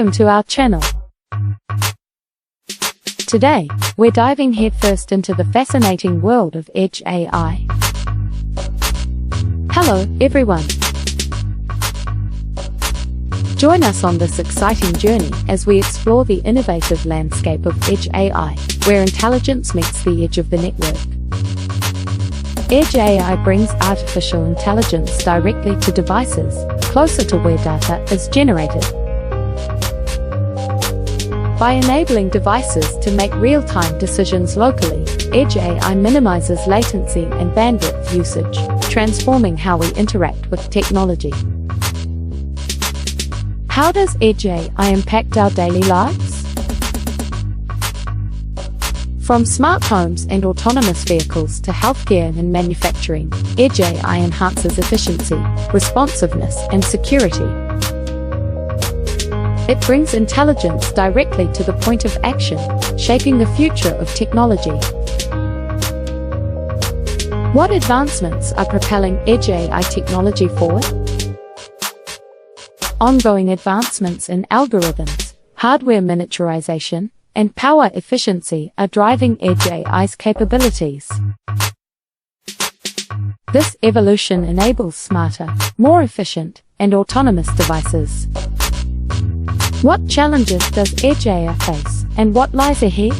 Welcome to our channel. Today, we're diving headfirst into the fascinating world of Edge AI. Hello, everyone. Join us on this exciting journey as we explore the innovative landscape of Edge AI, where intelligence meets the edge of the network. Edge AI brings artificial intelligence directly to devices, closer to where data is generated. By enabling devices to make real-time decisions locally, Edge AI minimizes latency and bandwidth usage, transforming how we interact with technology. How does Edge AI impact our daily lives? From smart homes and autonomous vehicles to healthcare and manufacturing, Edge AI enhances efficiency, responsiveness, and security. It brings intelligence directly to the point of action, shaping the future of technology. What advancements are propelling Edge AI technology forward? Ongoing advancements in algorithms, hardware miniaturization, and power efficiency are driving Edge AI's capabilities. This evolution enables smarter, more efficient, and autonomous devices. What challenges does Edge AI face, and what lies ahead?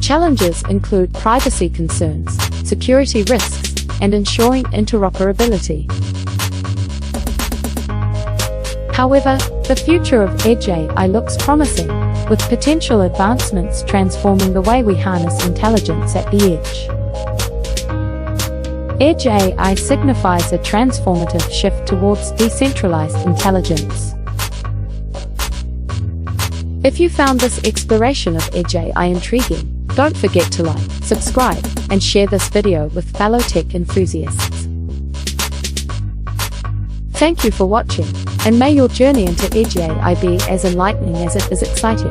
Challenges include privacy concerns, security risks, and ensuring interoperability. However, the future of Edge AI looks promising, with potential advancements transforming the way we harness intelligence at the edge. Edge AI signifies a transformative shift towards decentralized intelligence. If you found this exploration of Edge AI intriguing, don't forget to like, subscribe, and share this video with fellow tech enthusiasts. Thank you for watching, and may your journey into Edge AI be as enlightening as it is exciting.